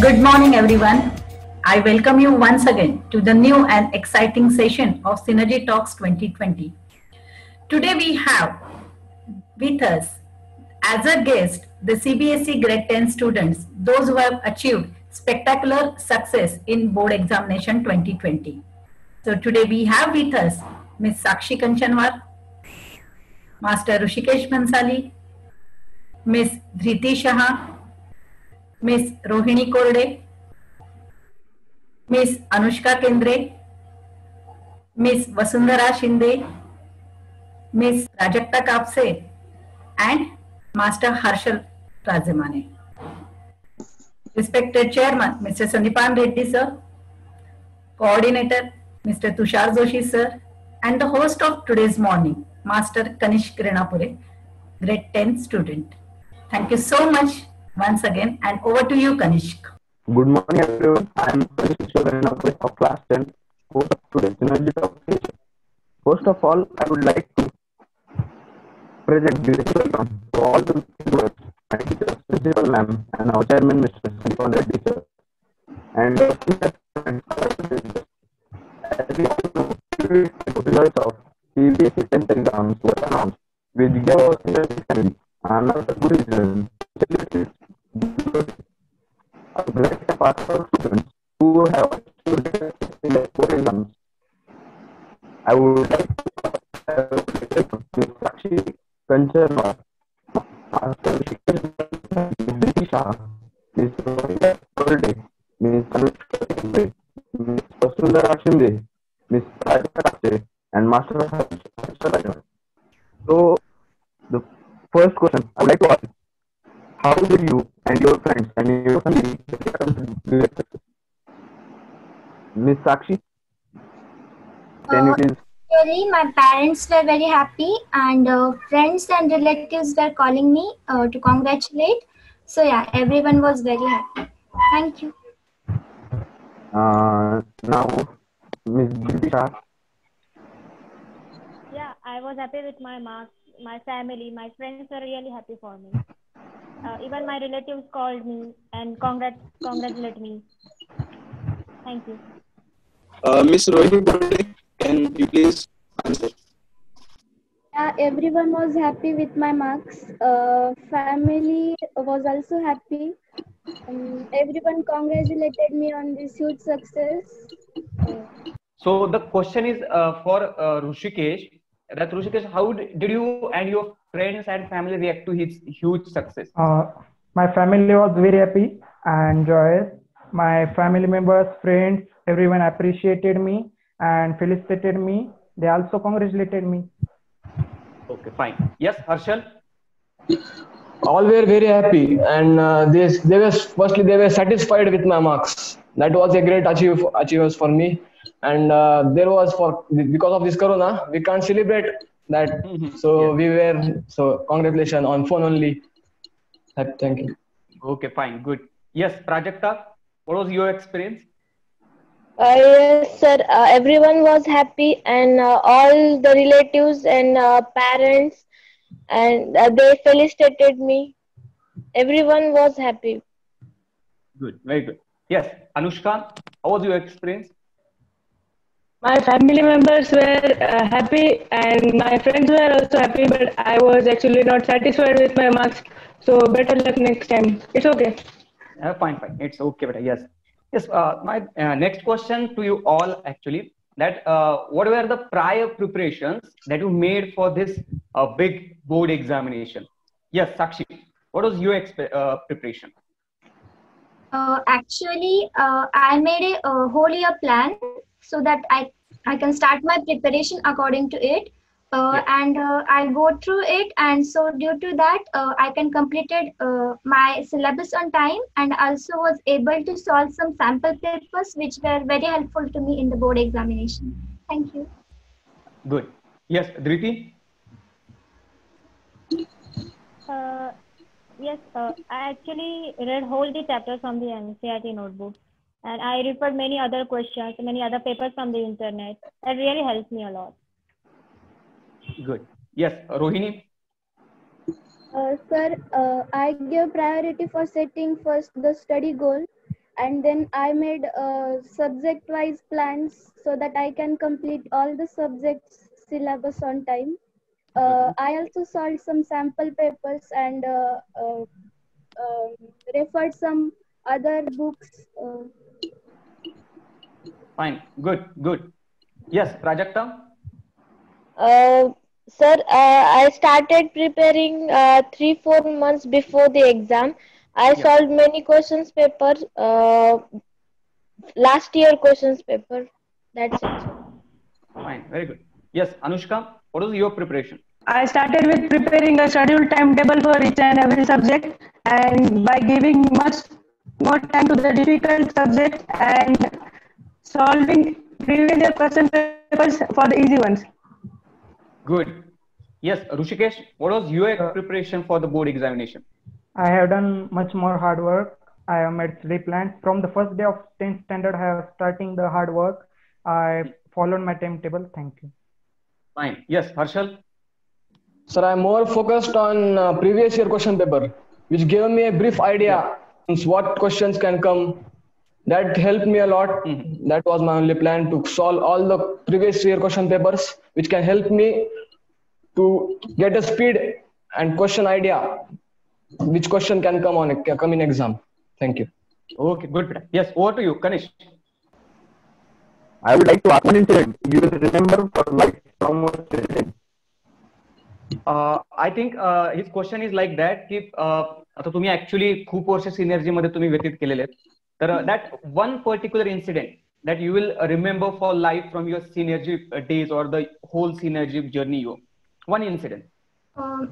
Good morning, everyone. I welcome you once again to the new and exciting session of Synergy Talks 2020. Today we have with us as a guest the CBSE Grade 10 students, those who have achieved spectacular success in board examination 2020. So today we have with us Ms. Sakshi Kanchanwar, Master Rushikesh Bhansali, Ms. Dhriti Shah, Ms. Rohini Korde, Ms. Anushka Kendre, Ms. Vasundhara Shinde, Ms. Prajakta Kapse, and Master Harshal Rajamane. Respected Chairman, Mr. Sandipan Reddy Sir, Coordinator, Mr. Tushar Joshi Sir, and the host of today's morning, Master Kanishk Renapure, Grade 10 student. Thank you so much once again, and over to you, Kanishk. Good morning, everyone. I am Kanishk Renapure of class 10, host of today's Synergy Talk session. First of all, I would like to present this welcome to all the viewers, my teachers, principal ma'am, and our chairman, Mr. Sandipan Reddy Sir, and as we all know, the results of CBSE 10th exams were announced, which gave us family another good reason to celebrate a great part of our students who have achieved in their board exams. I would like to Ms. Sakshi Kanchanwar, Master Rushikesh Shah, Ms. Rohini Korde, Ms. Anushka Kendre, Ms. Vasundhara Shinde, Ms. Prajakta Kapse, and Master Harshal. So, the first question I would like to ask: how did you and your friends and your family get success? Ms. Sakshi, can you please? Actually, my parents were very happy, and friends and relatives were calling me to congratulate. So yeah, everyone was very happy. Thank you. Now, Ms. Dhisha. Yeah, I was happy with my marks, my family, my friends were really happy for me. Even my relatives called me and congratulated me. Thank you. Miss Rohini Korde, can you please answer? Everyone was happy with my marks. Family was also happy. Everyone congratulated me on this huge success. So the question is for Rushikesh. That Rushikesh, how did you and your friends and family react to his huge success? My family was very happy and joyous. My family members, friends, everyone appreciated me and felicitated me. They also congratulated me. Okay, fine. Yes, Harshal. All were very happy, and they were satisfied with my marks. That was a great achievement for me. And there was because of this corona, we can't celebrate that. So congratulations on phone only. Thank you. Okay, fine, good. Yes, Prajakta, what was your experience? Yes, sir. Everyone was happy, and all the relatives and parents, and they felicitated me. Everyone was happy. Good, very good. Yes, Anushka, how was your experience? My family members were happy, and my friends were also happy, but I was actually not satisfied with my marks. So better luck next time. It's okay. Fine. It's okay, but yes. Yes, my next question to you all actually, that what were the prior preparations that you made for this big board examination? Yes, Sakshi, what was your preparation? Actually, I made a whole year plan so that I can start my preparation according to it. And I'll go through it, and so due to that I can completed my syllabus on time, and also was able to solve some sample papers which were very helpful to me in the board examination. Thank you. Good. Yes, Dhriti. Yes, I actually read whole the chapters from the NCERT notebook, and I referred many other questions, many other papers from the internet. That really helped me a lot. Good. Yes, Rohini. Sir, I give priority for setting first the study goal, and then I made subject-wise plans so that I can complete all the subjects syllabus on time. I also solved some sample papers and referred some other books. Fine. Good. Good. Yes, Prajakta. Sir, I started preparing 3-4 months before the exam. I solved many questions paper, last year questions paper. That's it. Fine. Very good. Yes, Anushka, what was your preparation? I started with preparing a scheduled timetable for each and every subject, and by giving much more time to the difficult subject and solving previous year question papers for the easy ones. Good. Yes, Rushikesh, what was your preparation for the board examination? I have done much more hard work. I have made 3 plans. From the first day of 10th standard, I have starting the hard work. I followed my timetable. Thank you. Fine. Yes, Harshal. Sir, I'm more focused on previous year question paper, which gave me a brief idea what questions can come. That helped me a lot. That was my only plan, to solve all the previous year question papers, which can help me to get a speed and question idea, which question can come in exam. Thank you. Okay, good. Yes, over to you, Kanish. I would like to ask one incident you will remember for life from what incident. I think his question is like that की आता तुम्ही actually खूप वर्ष synergy मध्ये तुम्ही व्यतीत केलेले आहेत. तर that one particular incident that you will remember for life from your synergy days or the whole synergy journey, one incident.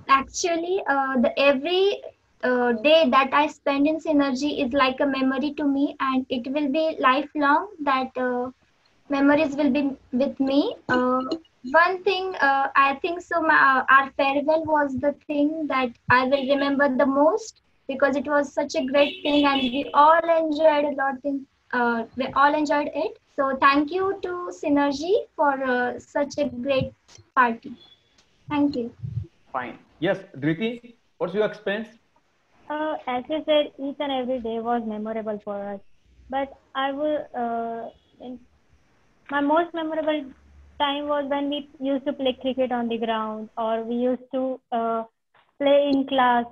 Actually, the every day that I spend in synergy is like a memory to me, and it will be lifelong. That memories will be with me. One thing I think so. Our farewell was the thing that I will remember the most, because it was such a great thing, and we all enjoyed a lot. We all enjoyed it. So thank you to Synergy for such a great party. Thank you. Fine. Yes, Dhriti, what's your experience? As you said, each and every day was memorable for us. But I will, my most memorable time was when we used to play cricket on the ground, or we used to play in class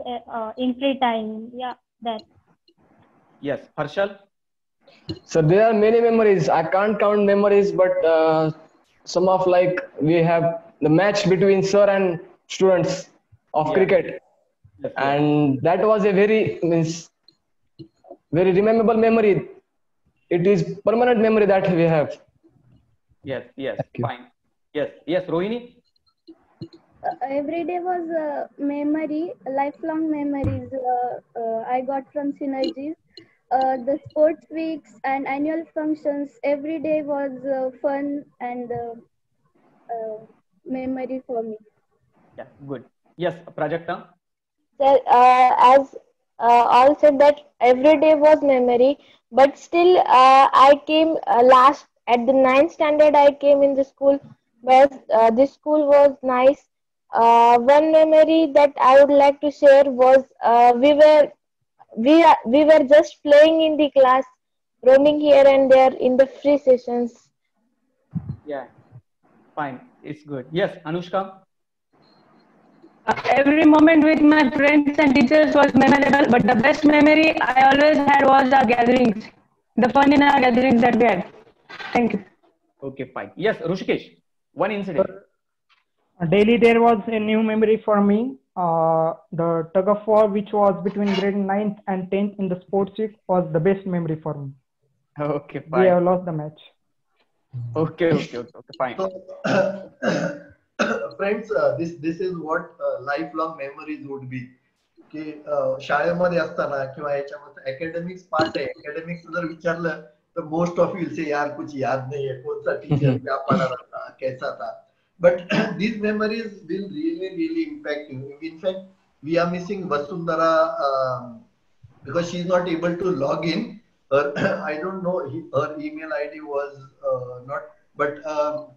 in free time. Yeah, that. Yes, Harshal. So there are many memories. I can't count memories, but some of like we have the match between sir and students of cricket, and that was a very rememberable memory. It is permanent memory that we have. Yes, fine. Yes, Rohini. Every day was a memory, lifelong memories I got from Synergies. The sports weeks and annual functions, every day was fun and memory for me. Yeah, good. Yes, Prajakta. Sir, as all said that every day was memory, but still I came last at the 9th standard. I came in the school, but this school was nice. One memory that I would like to share was we were just playing in the class, roaming here and there in the free sessions. Yeah, fine. It's good. Yes, Anushka. Every moment with my friends and teachers was memorable, but the best memory I always had was our gatherings, the fun in our gatherings that we had. Thank you. Okay, fine. Yes, Rushikesh, one incident. Daily there was a new memory for me. The tug of war, which was between grade 9th and 10th in the sports week, was the best memory for me. Okay, fine. We have lost the match. Okay, fine. So, friends, this is what lifelong memories would be. की शाळेमध्ये असताना किंवा याच्यामध्ये academics part आहे, academics जर विचारलं तर most of will say यार कुछ याद नहीं है, कौन सा टीचर क्या पढ़ा रहा था, कैसा था. But these memories will really impact you. In fact, we are missing Vasundhara because she is not able to log in. I don't know, her email ID was not. But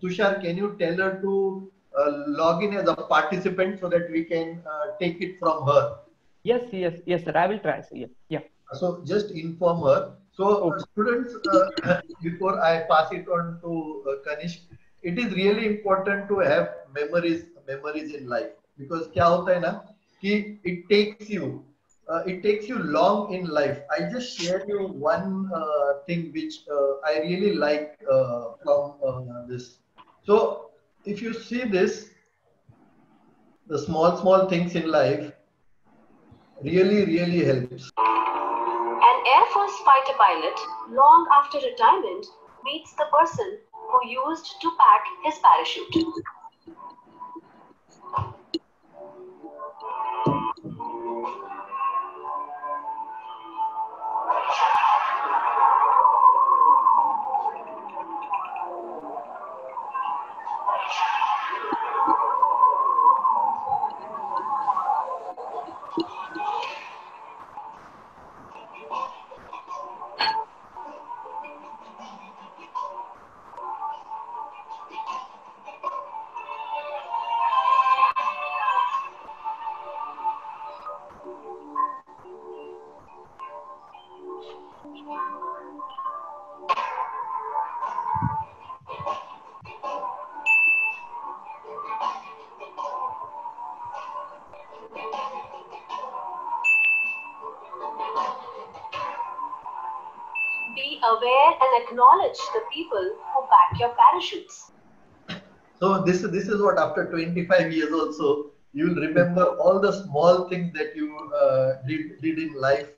Tushar, can you tell her to log in as a participant so that we can take it from her? Yes, sir. I will try. Yeah. So just inform her. So, students, before I pass it on to Kanishk, it is really important to have memories in life, because क्या होता है ना कि it takes you long in life. I just share you one thing which I really like from this. So, if you see this, the small things in life really helps. An Air Force fighter pilot, long after retirement, meets the person who used to pack his parachute. Be aware and acknowledge the people who pack your parachutes. So this is what, after 25 years also, you will remember all the small things that you did in life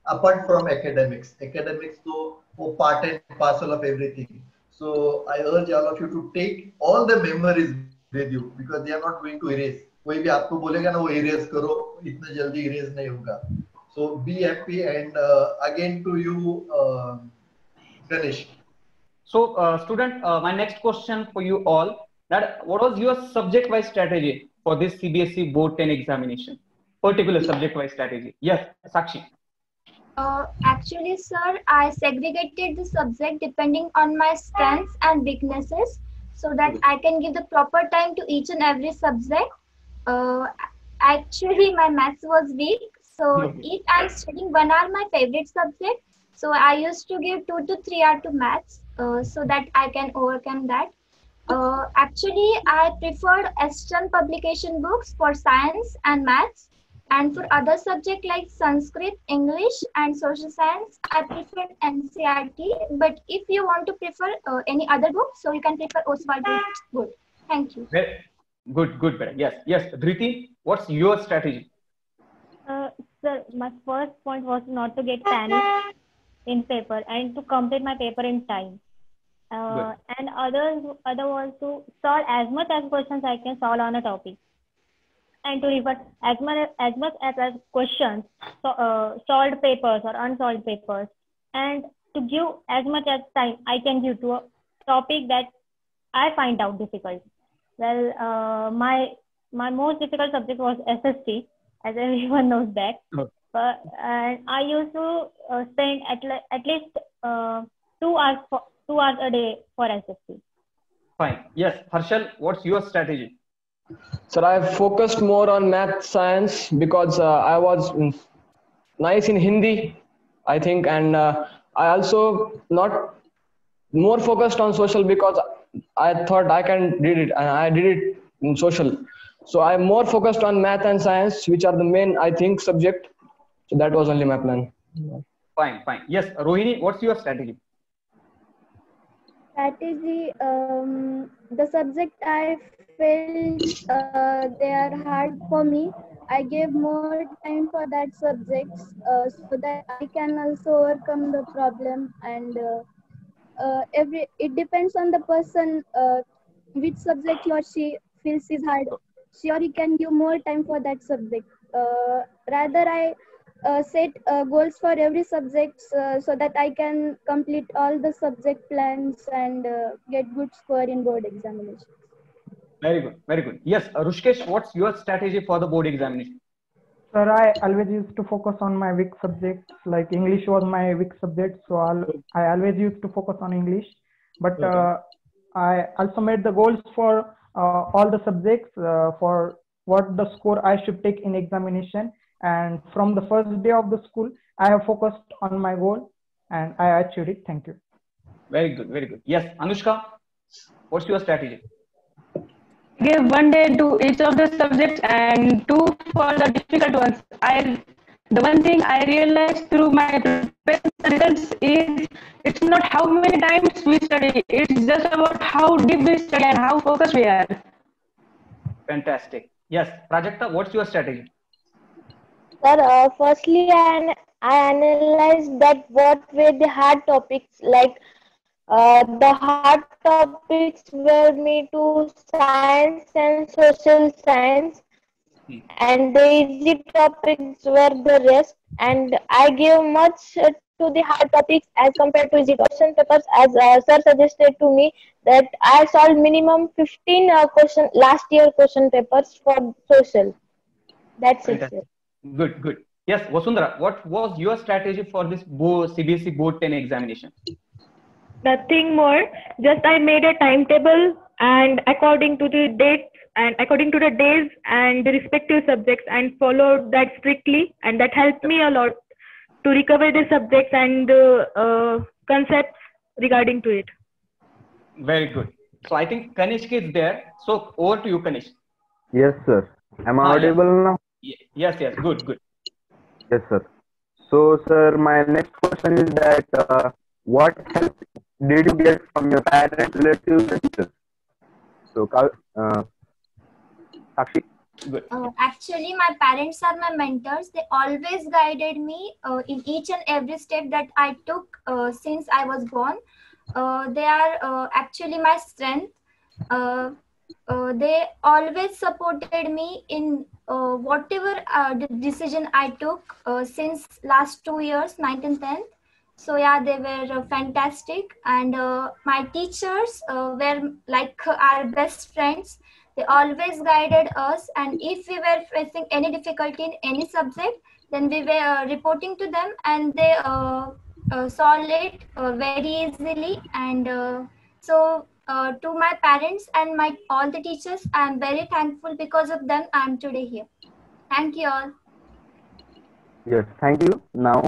apart from academics. Academics so part and parcel of everything. So I urge all of you to take all the memories with you, because they are not going to erase. कोई भी आपको बोलेगा ना वो erase करो, इतना जल्दी erase नहीं होगा. So be happy, and again to you, Ganesh. So, student, my next question for you all, that what was your subject-wise strategy for this CBSE Board 10 examination? Particular subject-wise strategy. Yes, Sakshi. Actually, sir, I segregated the subject depending on my strengths and weaknesses, so that I can give the proper time to each and every subject. Actually, my maths was weak, so if I'm studying 1 hour my favorite subject, so I used to give 2 to 3 hours to maths, so that I can overcome that. Actually, I preferred external publication books for science and maths, and for other subjects like Sanskrit, English, and social science, I preferred NCERT. But if you want to prefer any other book, so you can prefer Oswald book. Thank you. Good. Yes. Dhriti, what's your strategy? Sir, my first point was not to get panicked in paper and to complete my paper in time. And other was to solve as much as questions I can solve on a topic, and to refer as much as questions, solved papers or unsolved papers, and to give as much as time I can give to a topic that I find out difficult. Well, my most difficult subject was SST, as everyone knows that. But I used to spend at least 2 hours a day for SST. Fine. Yes, Harshal, what's your strategy? Sir, I focused more on math science because I was nice in Hindi, I think, and I also not more focused on social because I thought I can read it, and I did it in social. So I'm more focused on math and science, which are the main, I think, subject. So that was only my plan. Fine. Yes, Rohini, what's your strategy? Strategy, the subject I felt they are hard for me. I gave more time for that subject so that I can also overcome the problem. And it depends on the person which subject he or she feels is hard. She or he can give more time for that subject. Rather, I set goals for every subject so that I can complete all the subject plans and get good score in board examinations. Very good. Yes, Rushkesh, what's your strategy for the board examination? Sir, I always used to focus on my weak subjects. Like English was my weak subject, so I always used to focus on English. But I also made the goals for all the subjects for what the score I should take in examination. And from the first day of the school, I have focused on my goal. and I achieved it. Thank you. Very good, very good. Yes, Anushka, what's your strategy? Give 1 day to each of the subjects and 2 for the difficult ones. The one thing I realized through my results is it's not how many times we study, it's just about how deep we study and how focused we are. Fantastic. Yes, Prajakta, what's your strategy? Sir, firstly, I analyzed that what were the hard topics, like the hard topics were me to science and social science, and the easy topics were the rest. And I gave much to the hard topics as compared to easy question papers, as sir suggested to me that I solved minimum 15 last year question papers for social. That's it, sir. Good, good. Yes, Vasundhara, what was your strategy for this CBSE Board 10 examination? Nothing more. Just I made a timetable, and according to the dates and according to the days and the respective subjects, and followed that strictly, and that helped me a lot to recover the subjects and concepts regarding to it. Very good. So I think Kanishk is there. So over to you, Kanishk. Yes, sir. Am I audible now? Yes, yes. Good, good. Yes, sir. So, sir, my next question is that what help did you get from your parents, relatives, and teachers? So, Sakshi. Good. Actually, my parents are my mentors. They always guided me in each and every step that I took since I was born. They are actually my strength. They always supported me in whatever the decision I took since last 2 years, 9th and 10th. So yeah, they were fantastic, and my teachers were like our best friends. They always guided us, and if we were facing any difficulty in any subject, then we were reporting to them, and they solved it very easily. And to my parents and all the teachers, I am very thankful. Because of them, I am today here. Thank you all. Yes, thank you. Now,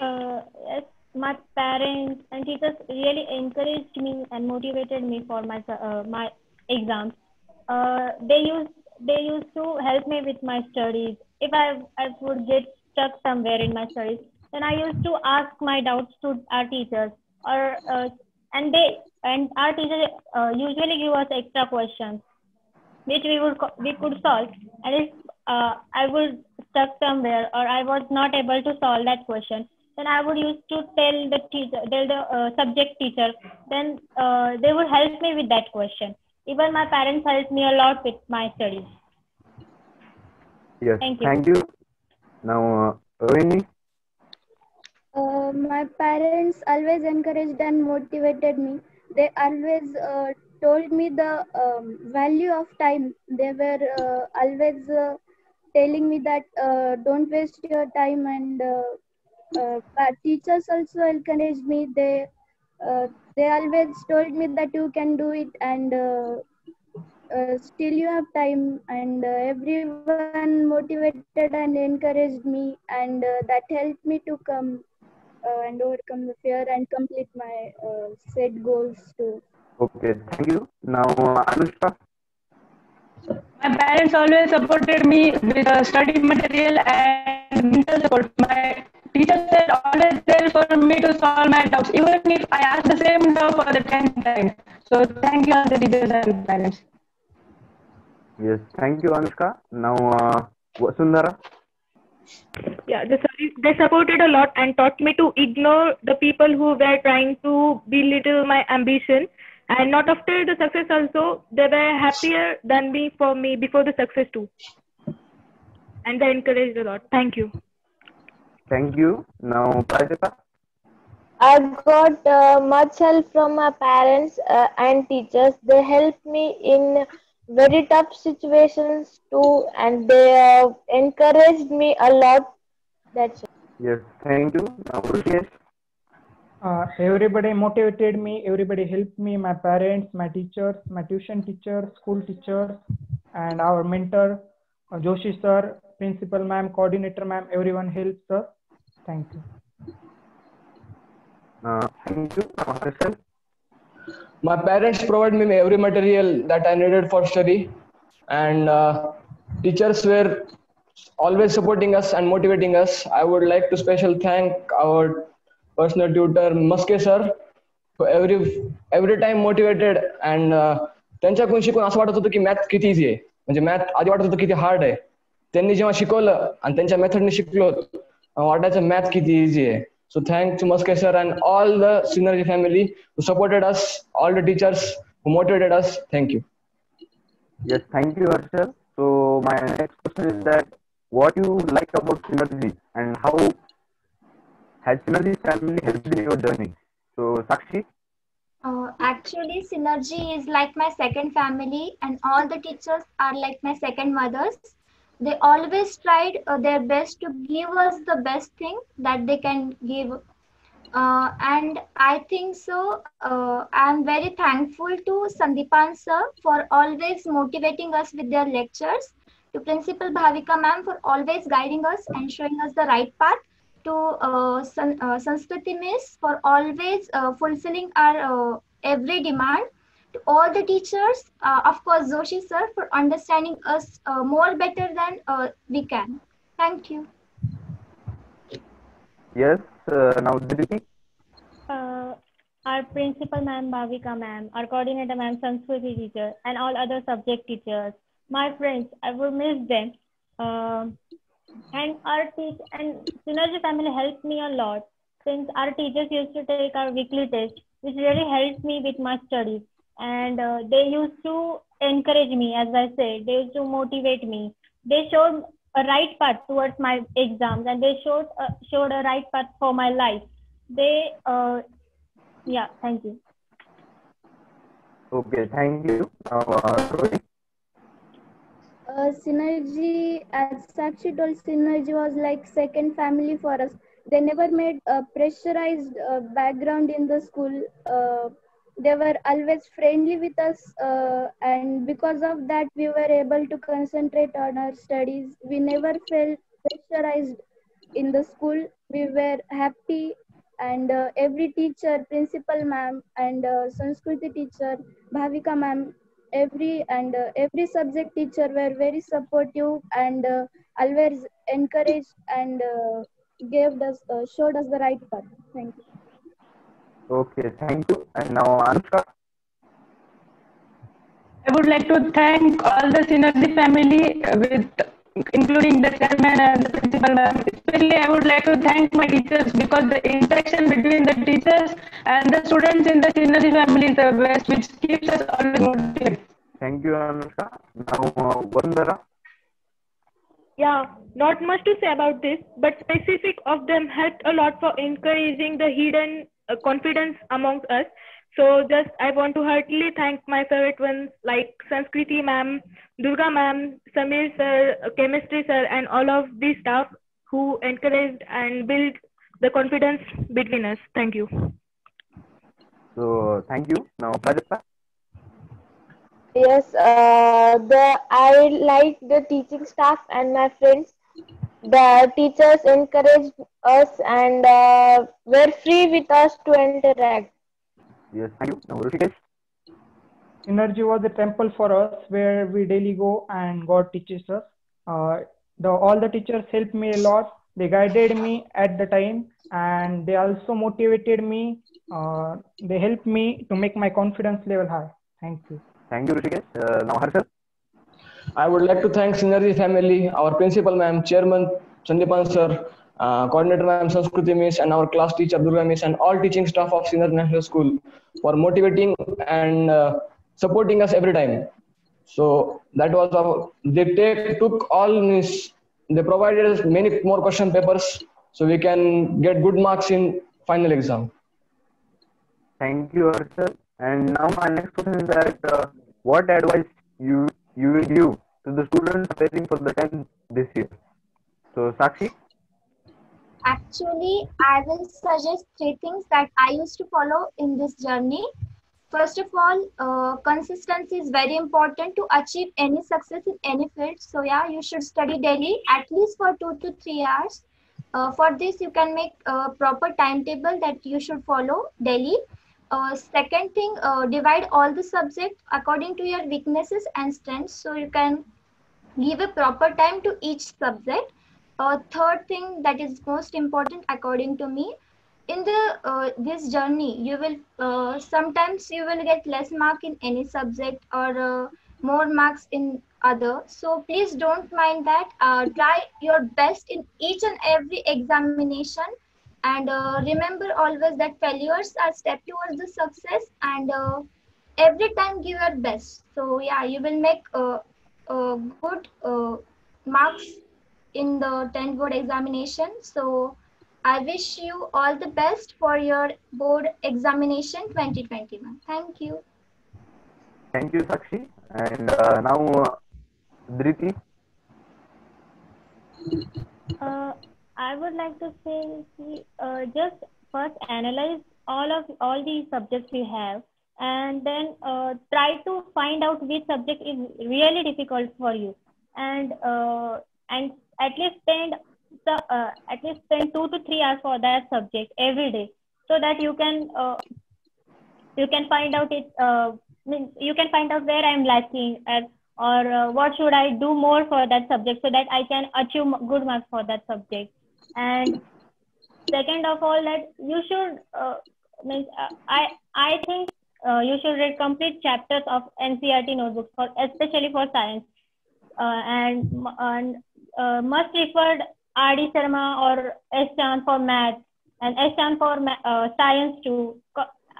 Yes, my parents and teachers really encouraged me and motivated me for my exams. They used to help me with my studies. If I would get stuck somewhere in my studies, then I used to ask my doubts to our teachers, and our teachers usually give us extra questions which we could solve. And if I was stuck somewhere or I was not able to solve that question, then I would used to tell the subject teacher. Then they would help me with that question. Even my parents helped me a lot with my studies. yes, Thank you. Now, Rohini. My parents always encouraged and motivated me. They always told me the value of time. They were always telling me that don't waste your time, and teachers also encouraged me. They always told me that you can do it, and still you have time. And everyone motivated and encouraged me, and that helped me to come and overcome the fear and complete my set goals too. Okay, thank you. Now, Anushka. My parents always supported me with study material and mental support. My teachers were always there for me to solve my doubts, even if I asked the same doubt for the 10th time. So thank you all the teachers and parents. Yes, thank you, Anushka. Now, Vasundhara. Yeah, they supported a lot and taught me to ignore the people who were trying to belittle my ambition. And not after the success also, they were happier than me before the success too. And they encouraged a lot. Thank you. Thank you. Now, Prajakta. I got much help from my parents and teachers. They helped me in very tough situations too, and they encouraged me a lot. That's it. Yes, thank you. Now, Rushesh. Everybody motivated me, everybody helped me, my parents, my teachers, my tuition teachers, school teachers, and our mentor, Joshi sir, principal ma'am, coordinator ma'am, everyone helps us. Thank you. Thank you. Harshal. My parents provided me every material that I needed for study, and teachers were always supporting us and motivating us. I would like to special thank our personal tutor Muske sir, who every time motivated, and त्यांच्याकडून शिकून असं वाटत होतं की math किती easy आहे. म्हणजे math आधी वाटत होतं किती हार्ड आहे. त्यांनी जेव्हा शिकवलं आणि त्यांच्या मेथडने शिकलो वाटायचं मॅथ किती इझी आहे. So thanks to Muske sir and all the Synergy family who supported us, all the teachers who motivated us. Thank you. Yes, thank you, Harshal. So my next question is that what you like about Synergy and how has Synergy family helped in your journey? So Sakshi. Actually, Synergy is like my second family, and all the teachers are like my second mothers. They always tried their best to give us the best thing that they can give. And I think so. I am very thankful to Sandipan sir for always motivating us with their lectures, to Principal Bhavika ma'am for always guiding us and showing us the right path, to Sanskriti miss for always fulfilling our every demand, to all the teachers, of course Joshi sir for understanding us more better than we can. Thank you. Yes, now Dipti. Our principal ma'am Bhavika ma'am, our coordinator ma'am Sanskriti teacher, and all other subject teachers. My friends, I will miss them. And our and Synergy family helped me a lot, since our teachers used to take our weekly test, which really helped me with my studies. And they used to encourage me, as I said, they used to motivate me. They showed a right path towards my exams, and they showed a right path for my life. They, yeah, thank you. Okay, thank you. Now, Rohit. Synergy, as Sakshi told, Synergy was like second family for us. They never made a pressurized background in the school. They were always friendly with us, and because of that, we were able to concentrate on our studies. We never felt pressurized in the school. We were happy, and every teacher, principal ma'am, and Sanskriti teacher, Bhavika ma'am, every subject teacher were very supportive and always encouraged and showed us the right path. Thank you. Okay, thank you. And now Anushka. I would like to thank all the Synergy family, including the chairman and the principal ma'am. Especially, I would like to thank my teachers, because the interaction between the teachers and the students in the Synergy family is the best, which keeps us always motivated. Thank you, Anushka. Now, Vandana. Yeah, not much to say about this, but specific of them helped a lot for encouraging the hidden confidence amongst us. So just I want to heartily thank my favorite ones like Sanskriti ma'am, Durga ma'am, Samir sir, chemistry sir, and all of these staff who encouraged and built the confidence between us. Thank you. So thank you. Now Prajakta. Yes, I like the teaching staff and my friends. The teachers encouraged us and were free with us to interact. Yes, thank you. Now Rishikesh. Synergy was a temple for us where we daily go and God teaches us. All the teachers helped me a lot. They guided me at the time and they also motivated me. They helped me to make my confidence level high. Thank you. Thank you, Rishikesh. Now Harshal. I would like to thank Synergy family, our principal ma'am, chairman Sandipan sir, coordinator ma'am Sanskriti miss, and our class teacher Durga miss, and all teaching staff of Synergy National School for motivating and supporting us every time. So that was they provided us many more question papers so we can get good marks in final exam. Thank you, Harshal. And now my next question is that what advice you will give to the students preparing for the 10th this year? So Sakshi. Actually, I will suggest 3 things that I used to follow in this journey. First of all, consistency is very important to achieve any success in any field. So yeah, you should study daily at least for 2 to 3 hours. For this, you can make a proper timetable that you should follow daily. Second thing, divide all the subjects according to your weaknesses and strengths. So you can give a proper time to each subject. Third thing that is most important according to me, in the this journey you will sometimes you will get less mark in any subject or more marks in other, so please don't mind that. Try your best in each and every examination, and remember always that failures are step towards the success, and every time give your best. So yeah, you will make good marks in the 10th board examination. So I wish you all the best for your board examination 2021. Thank you. Thank you, Sakshi. And now, Dhriti. I would like to say, just first analyze all the subjects we have, and then try to find out which subject is really difficult for you, and at least spend 2 to 3 hours for that subject every day, so that you can find out you can find out where I'm lacking, or what should I do more for that subject so that I can achieve good marks for that subject. And second of all, that you should I think you should read complete chapters of NCERT notebooks, especially for science, and must refer R.D. Sharma or S. Chand for math, and S. Chand for science too.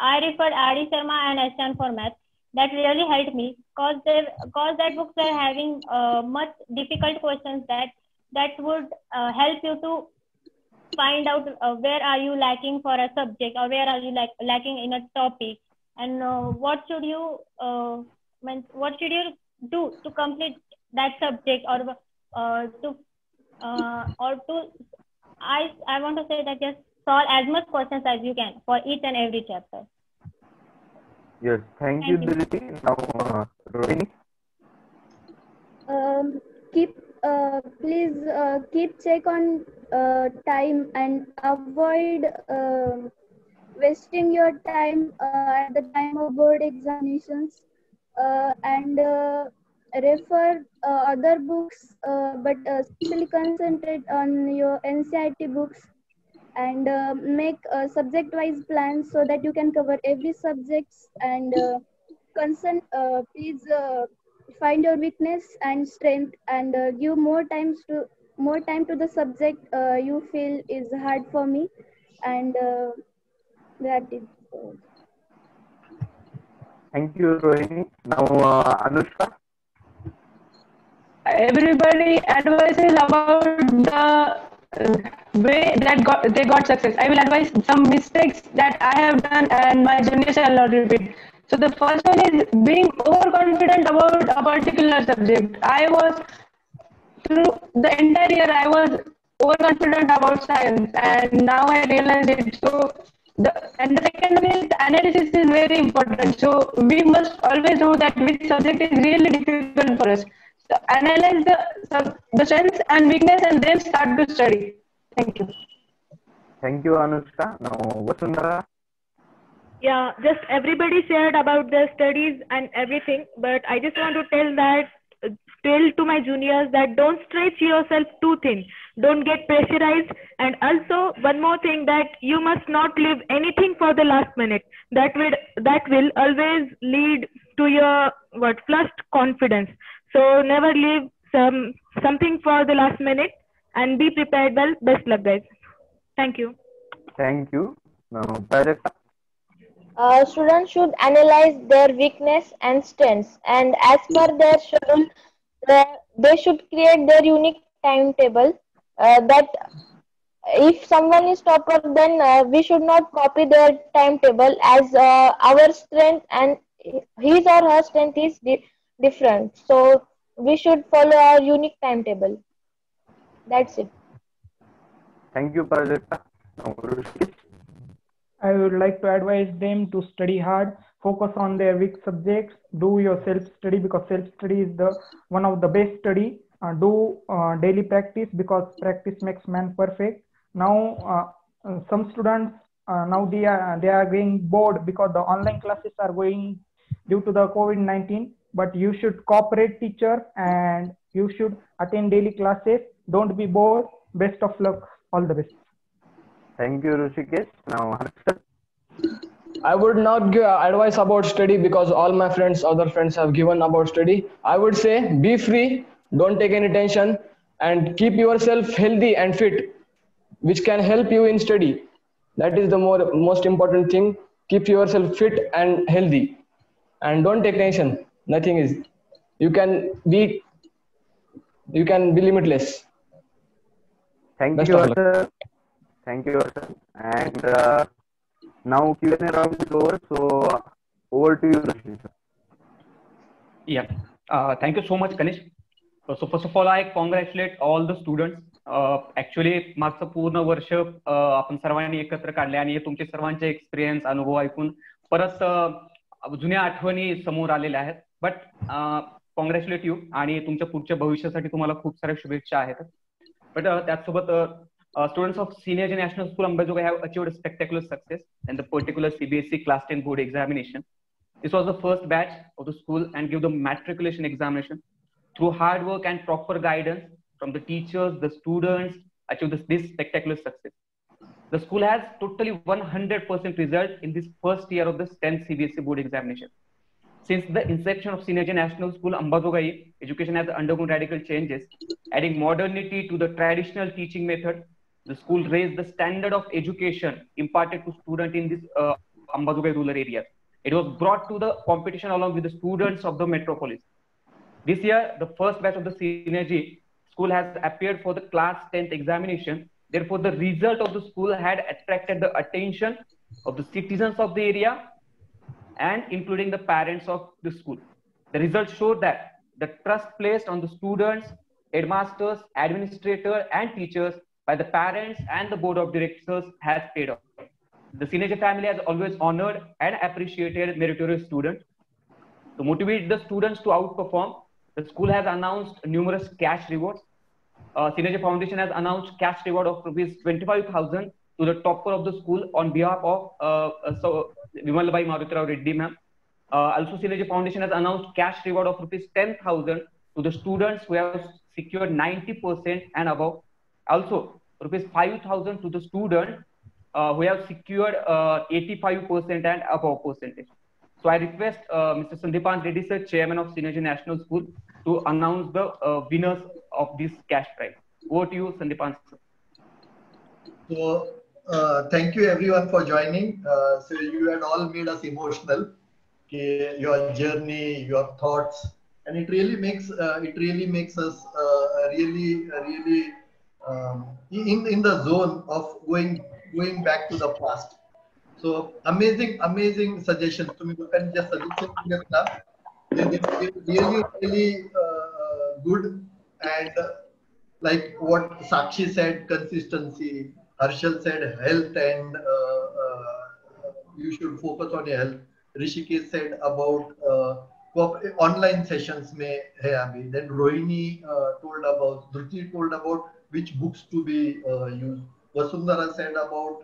I referred R.D. Sharma and S. Chand for math. That really helped me, cause that books are having much difficult questions that would help you to find out where are you lacking for a subject, or where are you lacking in a topic, and what should you do to complete that subject, or I want to say that just solve as much questions as you can for each and every chapter. Yes, thank you, Dhriti. Now, Rohini. Please keep check on time and avoid wasting your time at the time of board examinations, and refer other books, but especially concentrate on your NCERT books, and make subject-wise plans so that you can cover every subject, and please find your weakness and strength, and give more time to the subject you feel is hard for me, and that is Thank you, Rohini. Now, Anushka. Everybody advises about the way that they got success. I will advise some mistakes that I have done and my journey shall not repeat. So the first one is being overconfident about a particular subject. Through the entire year, I was overconfident about science, and now I realize it. And the second one is analysis is very important. So we must always know that which subject is really difficult for us. So analyze the strengths and weakness, and then start to study. Thank you. Thank you, Anushka. Now, Vasundhara. Yeah, just everybody shared about their studies and everything, but I just want to tell to my juniors that don't stretch yourself too thin. Don't get pressurized. And also one more thing, that you must not leave anything for the last minute. That will always lead to your flushed confidence. So never leave something for the last minute, and be prepared well. Best luck, guys. Thank you. Thank you. Now, Prajakta. Students should analyze their weakness and strengths, and as per their schedule, they should create their unique timetable. That if someone is topper, then we should not copy their timetable, as our strength and his or her strength is different. So we should follow our unique timetable. That's it. Thank you, Prajakta. Now, Rushik. I would like to advise them to study hard focus on their weak subjects, do your self-study because self-study is the one of the best study. Do daily practice because practice makes man perfect. Now some students now they are getting bored because the online classes are going due to the COVID-19. But you should cooperate teacher and you should attend daily classes. Don't be bored. Best of luck. All the best. Thank you, Rishikesh. Now, Harshad. I would not give advice about study because all my friends, other friends have given about study. I would say be free, don't take any tension, and keep yourself healthy and fit, which can help you in study. That is the most important thing. Keep yourself fit and healthy, and don't take tension. Nothing is. You can be limitless. Thank you, Harshad. Thank you, Harshad. And now Q&A round is over, so over to you, Rashid. Yeah. Thank you so much, Kanish. So first of all, I congratulate all the students. Actually, मागचं पूर्ण वर्ष आपण सर्वांनी एकत्र काढले आणि तुमचे सर्वांचे एक्सपिरियन्स अनुभव ऐकून परत जुन्या आठवणी समोर आलेल्या आहेत. बट कॉंग्रॅच्युलेट यू आणि तुमच्या पुढच्या भविष्यासाठी तुम्हाला खूप साऱ्या शुभेच्छा आहेत. बट त्याचसोबत students of Synergy National School Ambazogai have achieved spectacular success in the particular CBSE Class 10 board examination. This was the first batch of the school and give the matriculation examination. Through hard work and proper guidance from the teachers, the students achieved this spectacular success. The school has totally 100% result in this first year of the 10th CBSE board examination. Since the inception of Synergy National School Ambazogai, education has undergone radical changes, adding modernity to the traditional teaching method. The school raised the standard of education imparted to students in this Ambazogai rural area. It was brought to the competition along with the students of the metropolis. This year, the first batch of the Synergy school has appeared for the class 10th examination. Therefore, the result of the school had attracted the attention of the citizens of the area and including the parents of the school. The results showed that the trust placed on the students, headmasters, administrators, and teachers by the parents and the board of directors has paid off. The Synergy family has always honored and appreciated meritorious students. To motivate the students to outperform, the school has announced numerous cash rewards. Synergy Foundation has announced cash reward of rupees 25,000 to the topper of the school on behalf of Vimalbai Marutirao Reddy ma'am. Also, Synergy Foundation has announced cash reward of rupees 10,000 to the students who have secured 90% and above. Also, rupees 5,000 to the student who have secured 85% and above percentage. So I request Mr. Sandeepan Reddy sir, Chairman of Synergy National School, to announce the winners of this cash prize. Over to you, Sandeepan sir. So thank you everyone for joining. So you had all made us emotional. Your journey, your thoughts, and it really makes us really in the zone of going back to the past. So amazing suggestions. तुम्ही लोकांनी ज्या suggestions दिलेत ना, they really good, and like what Sakshi said, consistency. Harshal said health, and you should focus on your health. Rishikesh said about online sessions mein hai abhi. Then Rohini Dhruti told about which books to be used. Vasundhara said about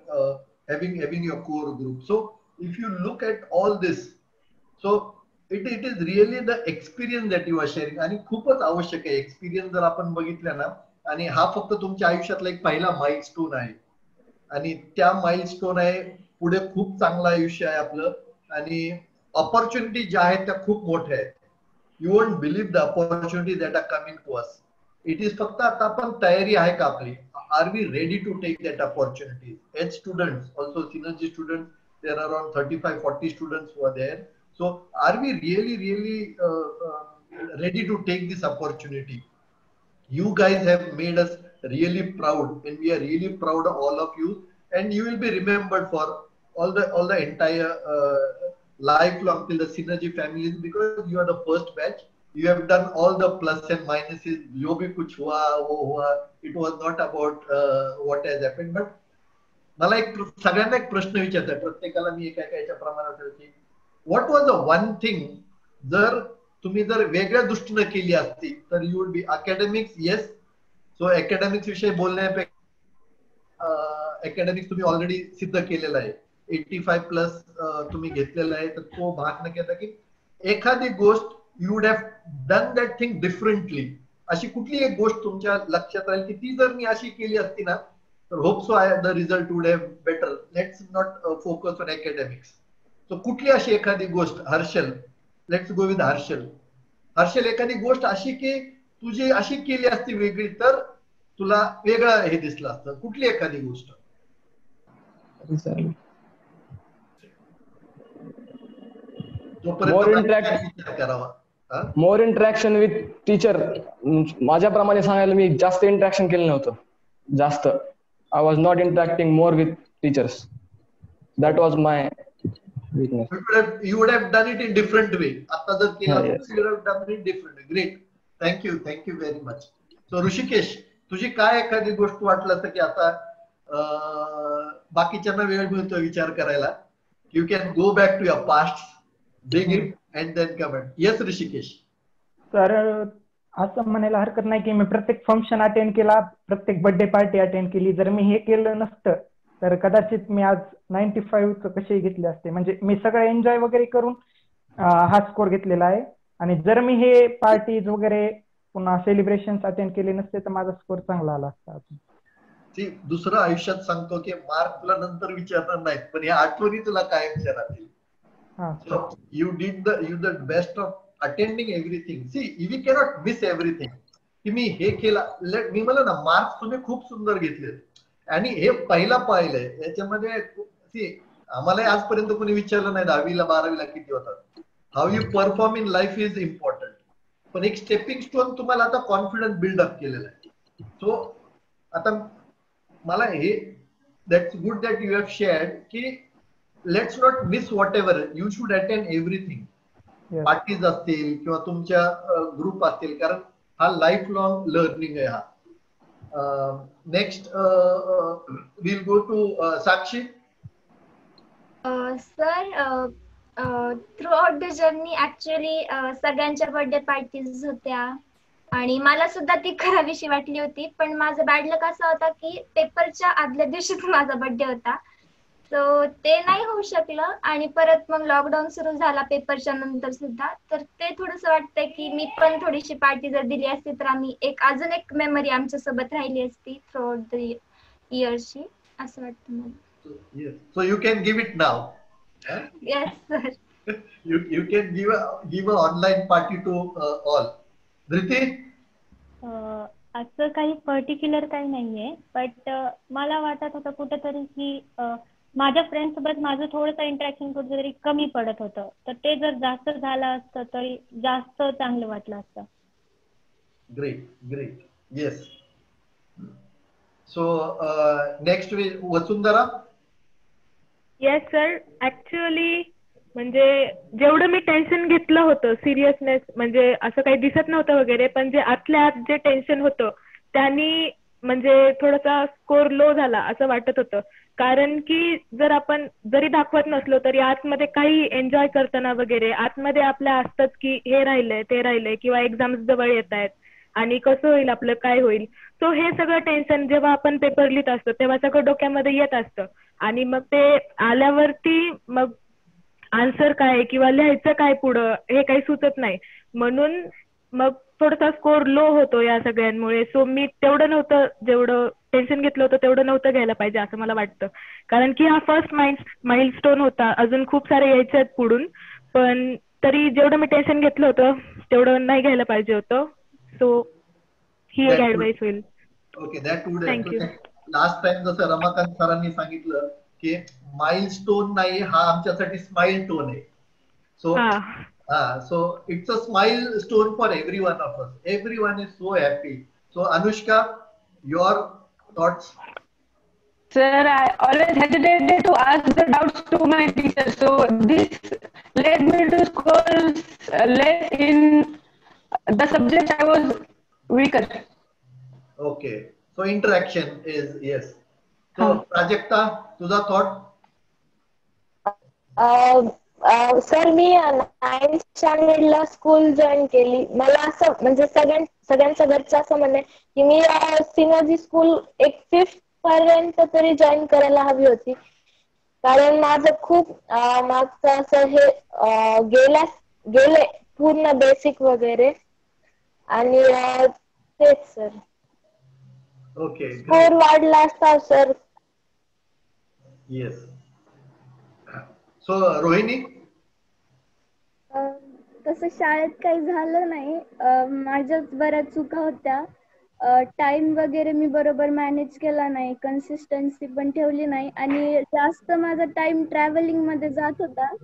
having your core group. So if you look at all this, so it is really the experience that you are sharing. आणि खूपच आवश्यक आहे experience जर आपण बघितला ना, आणि हा फक्त तुमच्या आयुष्यातला एक पहिला माइलस्टोन आहे, आणि त्या माइलस्टोन आहे पुढे खूप चांगलं आयुष्य आहे आपलं, आणि ऑपॉर्च्युनिटी ज्या आहेत त्या खूप मोठ्या आहेत. You won't believe the opportunity that are coming to us. It is फक्त आता आपण तयारी आहे का आपली, are we ready to take that opportunity. As students, also synergy students, there are around 35-40 students who are there. So are we really ready to take this opportunity? You guys have made us really proud, and we are really proud of all of you, and you will be remembered for all the entire lifelong till the Synergy families, because you are the first batch. You have done all the plus and minuses. Jo bhi kuch hua wo hua. It was not about what has happened, but मला एक सगळ्यांना एक प्रश्न विचारता, प्रत्येकाला मी एका एकाच्या प्रमाणात, what was the one thing जर तुम्ही जर वेगळ्या दृष्टीने केली असती तर you would be academics yes. So academics विषयी बोलण्यापेक्षा अकॅडमिक्स तुम्ही ऑलरेडी सिद्ध केलेलं आहे, 85+ तुम्ही घेतलेला आहे, तर तो भाग न घेता की एखादी गोष्ट you would have done that thing differently, अशी कुठली एक गोष्ट तुमच्या लक्षात राहील की ती जर मी अशी केली असती ना तर hope so the result would have better. Let's not focus on academics. So कुठली अशी एखादी गोष्ट, Harshal, let's go with Harshal. Harshal, एखादी गोष्ट अशी की तुझी अशी केली असती वेगळी तर तुला वेगळं हे दिसलं असतं, कुठली एखादी गोष्ट? मोर इंटरॅक्शन विथ टीचर. माझ्याप्रमाणे सांगायला मी जास्त इंटरॅक्शन केलं नव्हतं, जास्त. I was not interacting more with teachers. That was my weakness. You would have done it in different way. आता जर केला you would have done it different way. Great. Thank you very much. So Rishikesh, तुझी काय एखादी गोष्ट वाटलं असं की आता बाकीच्यांना वेळ मिळतो विचार करायला, you can go back to your past, dig it and then comment. Yes Rishikesh. Sir, असं म्हणायला हरकत नाही की मी प्रत्येक फंक्शन अटेंड केला, प्रत्येक बर्थडे पार्टी अटेंड केली. जर मी हे केलं नसतं तर कदाचित मी आज 95 कसे घेतले असते. म्हणजे मी सगळं एन्जॉय वगैरे करून हा स्कोर घेतलेला आहे. आणि जर मी हे पार्टीज वगैरे पुन्हा सेलिब्रेशन अटेंड केले नसते तर माझा स्कोर चांगला आला असता. दुसरं आयुष्यात सांगतो की मार्क तुला नंतर विचारणार नाहीत, पण या आठवणी तुला कायमच्या राहतील. You did the best of attending everything. See, we cannot miss everything. की मी हे केलं, मी म्हणलं ना मार्क्स तुम्ही खूप सुंदर घेतले आणि हे पहिला पाहिलंय याच्यामध्ये. आम्हाला आजपर्यंत कोणी विचारलं नाही 10वीला 12वीला किती होतात. How you perform in life is important. पण एक स्टेपिंग स्टोन तुम्हाला आता कॉन्फिडन्स बिल्डअप केलेला आहे. सो आता मला हे that's good that you have shared की let's not miss whatever, you should attend everything. Parties असतील किंवा तुमच्या ग्रुप असतील, कारण हा लाईफ लॉंग लर्निंग आहे हा. Next will go to Sakshi. Sir, throughout the journey actually सगळ्यांच्या बर्थडे पार्टीज होत्या आणि मला सुद्धा ती करावीशी वाटली होती. पण माझं बॅड लक असा होता की पेपरच्या आदल्या दिवशीच माझा बर्थडे होता, सो ते नाही होऊ शकलं. आणि परत मग लॉकडाऊन सुरू झाला पेपरच्या नंतर सुद्धा. तर ते थोडंसं वाटतंय की मी पण थोडीशी पार्टी जर दिली असती तर आम्ही अजून एक मेमरी आमच्या सोबत राहिली असती थ्रू आउट द इयर्सची, असं वाटतं मला. So you can give it now. Yes sir. You can give a online party to all. धृती. असं काही पर्टिक्युलर काही नाहीये, बट मला वाटत होतं कुठेतरी की माझ्या फ्रेंड सोबत माझं थोडंसं इंटरॅक्शन कुठेतरी कमी पडत होतं, तर ते जर जास्त झालं असतं तरी जास्त चांगलं वाटलं असतं. Great. Yes. So next Vasundhara. Yes sir, actually म्हणजे जेवढं मी टेन्शन घेतलं होतं, सिरियसनेस म्हणजे असं काही दिसत नव्हतं वगैरे, पण जे आतल्या आत जे टेन्शन होतं त्यांनी म्हणजे थोडासा स्कोर लो झाला असं वाटत होतं. कारण की जर आपण जरी दाखवत नसलो तरी आतमध्ये काही एन्जॉय करताना वगैरे आतमध्ये आपल्या असतात की हे राहिलंय ते राहिलंय किंवा एक्झाम्स जवळ येत आहेत आणि कसं होईल आपलं, काय होईल. सो हे सगळं टेन्शन जेव्हा आपण पेपर लिहित असतो तेव्हा सगळं डोक्यामध्ये येत असतं आणि मग ते आल्यावरती मग आन्सर काय किंवा लिहायचं काय पुढं हे काही सुचत नाही. म्हणून मग थोडासा स्कोर लो होतो या सगळ्यांमुळे. सो मी तेवढं नव्हतं, जेवढं टेन्शन घेतलं होतं तेवढं नव्हतं घ्यायला पाहिजे असं मला वाटतं. कारण की हा फर्स्ट माइलस्टोन होता, अजून खूप सारे यायचे आहेत पुढून, पण तरी जेवढं मी टेन्शन घेतलं होतं तेवढं नाही घ्यायला पाहिजे होतं. सो ही एक ऍडवाइस होईल. Okay, that would. Thank you. Last time जसं रमाकांत सरांनी सांगितलं की माइलस्टोन नाही, हा आमच्यासाठी स्माइल टोन आहे. So it's a milestone for every one of us. Everyone is so happy. So Anushka, your thoughts? Sir, I always hesitated to ask the doubts to my teacher. So this led me to score less in the subject I was weaker. Okay. So interaction is yes. So Prajakta, तुझा thought? Sir मी 9th स्टँडर्डला school join केली. मला असं म्हणजे सगळ्यांचं घरचं असं म्हणणं की मी सिनर्जी स्कूल एक 5th पर्यंत तरी जॉईन करायला हवी होती. कारण माझं खूप मागचं असं हे गेले पूर्ण बेसिक वगैरे आणि तेच सर. ओके. स्कोर वाढला असता सर. येस. सो रोहिणी. तसं शाळेत काही झालं नाही. माझ्याच बऱ्याच चुका होत्या. टाइम वगैरे मी बरोबर मॅनेज केला नाही, कन्सिस्टन्सी पण ठेवली नाही आणि जास्त माझा टाइम ट्रॅव्हलिंग मध्ये जात होता.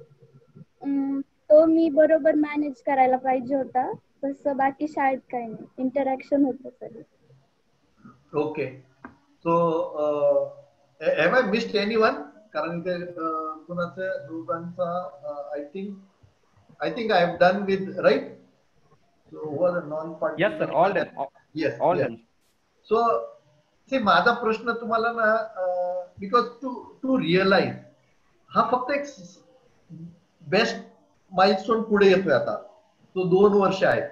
तो मी बरोबर मॅनेज करायला पाहिजे होता. तसं बाकी शाळेत काही नाही, इंटरॅक्शन होतं सगळं. Okay. So have I missed anyone? कारण ते कुणाचं दोघांचा I think I have done with, right? So who are the non-participants? Yes sir, all done. Yes, all yes. done. So see, माझा प्रश्न तुम्हाला ना, because to realize हा फक्त एक बेस्ट माइलस्टोन पुढे येतोय आता. तो 2 वर्ष आहेत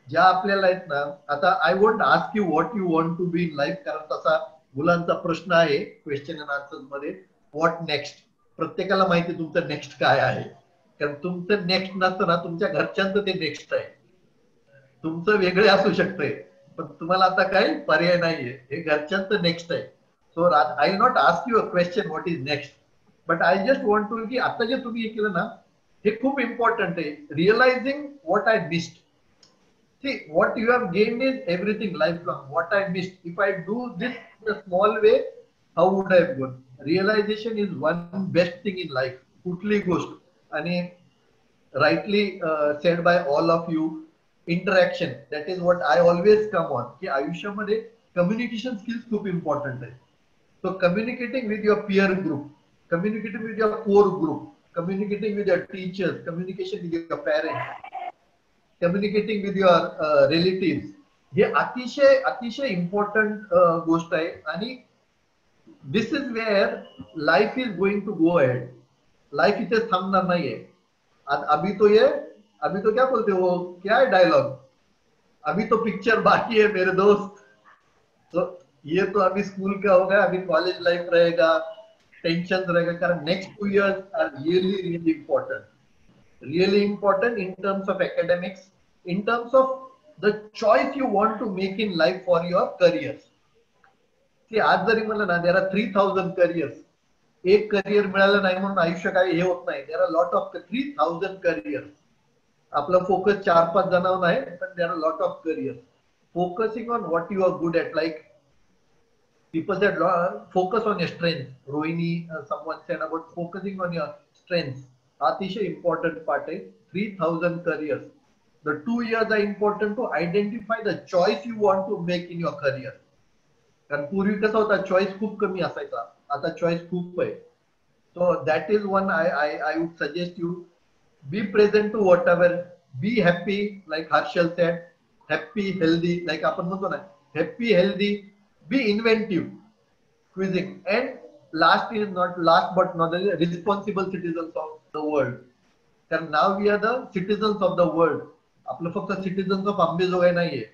ज्या आपल्याला आहेत ना. आता I won't ask you what you want to be in life, कारण तसा मुलांचा प्रश्न आहे क्वेश्चन अँड आन्सर मध्ये, व्हॉट नेक्स्ट. प्रत्येकाला माहिती तुमचं नेक्स्ट काय आहे, कारण तुमचं नेक्स्ट नसतं ना, तुमच्या घरच्यांचं ते नेक्स्ट आहे. तुमचं वेगळे असू शकते पण तुम्हाला आता काही पर्याय नाहीये, हे घरच्यांचं नेक्स्ट आहे. So I will not ask you a question what is next, but I just want to की आता जे तुम्ही हे केलं ना हे खूप इम्पॉर्टंट आहे. Realising what I missed. See, what you have gained is everything lifelong. What I missed, if I do this in a small way, how would I have gone? Realization is one best thing in life. कुठली गोष्ट. आणि rightly said by all of you, interaction, that is what I always come on, की आयुष्यामध्ये communication skills खूप important आहे. So communicating with your peer group, communicating with your core group, communicating with your teachers, communication with your parents, communicating with your relative, हे अतिशय important गोष्ट आहे. आणि this is where life is going to go ahead. Life इथे थांबणार नाहीये. अभी तो क्या बोलते हो, क्या है डायलॉग, अभी तो पिक्चर बाकी है मेरे दोस्त. तो ये तो अभी स्कूल का होगा, अभी कॉलेज लाइफ रहेगा, टेंशन रहेगा, कारण next 2 years are really important. Really important in terms of academics, in terms of the choice you want to make in life for your careers. See, आज जरी म्हणलं ना, there are 3000 careers. एक career मिळालं नाही म्हणून आयुष्य काही हे होत नाही. There are lot of 3000 careers. आपला फोकस 4-5 जणांवर आहे, पण there are lot of careers. Focusing on what you are good at, like people said focus on your strength. Rohini, someone said about focusing on your strengths. अतिशय important part आहे. 3000 careers. The 2 years are important to identify the choice you want to make in your career. कारण पूर्वी कसं होता, choice खूप कमी असायचा, आता चॉईस खूप आहे. So that is one I would suggest you, be present to whatever, be happy like Harshal said, happy healthy like आपण म्हणतो ना, happy healthy, be inventive, quizzing, and last but not the responsible citizens of the world. कारण now we are the citizens of the world. आपलं फक्त citizens of Ambajogai नाहीये,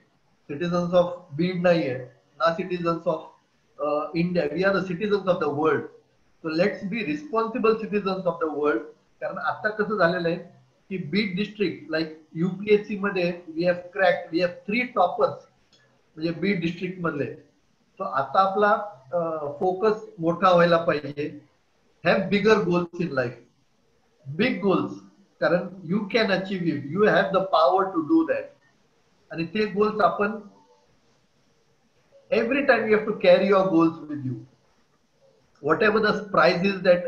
citizens of Beed नाहीये, ना citizens of India. We are the citizens of the world. So let's be responsible citizens of the world. कारण आता कसं झालेलं आहे की बीड डिस्ट्रिक्ट लाईक UPSC मध्ये we have 3 toppers म्हणजे बीड डिस्ट्रिक्ट मधले. सो आता आपला फोकस मोठा व्हायला पाहिजे. Have bigger goals in life, big goals, कारण you can achieve it, you have the power to do that. आणि ते गोल्स आपण every time you have to carry your goals with you. Whatever the prizes that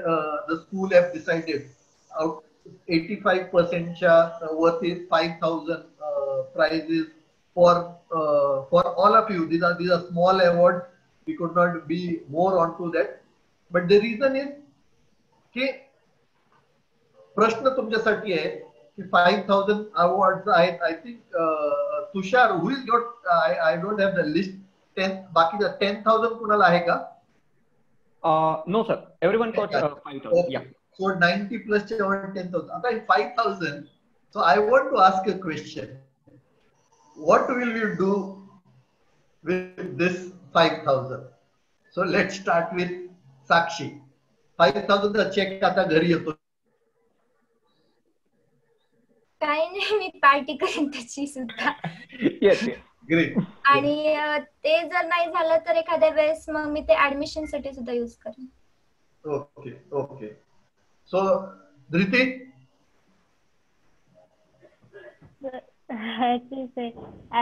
the school have decided, out 85% वरती 5000 prizes for all of you. These are small awards. We could not be more onto that, but the reason is कि प्रश्न तुमच्यासाठी आहे की 5000 awards आहेत. I think Tushar, who is got, I don't have the list. 10 बाकी 10,000 कुणाला आहे का? No sir, everyone got 5,000. Yeah. So 90 plus 10,000. After 5,000. So I want to ask a question. What will you do with this 5,000? So let's start with Sakshi. 5,000 check आता घरी येतो. काही नाही, मी party करेन त्याची सुद्धा. Yes, yes. Great. आणि ते जर नाही झालं तर एखाद्या वेळेस मग मी ते ऍडमिशन साठी सुद्धा यूज करेन. Okay, okay. So, Dhriti?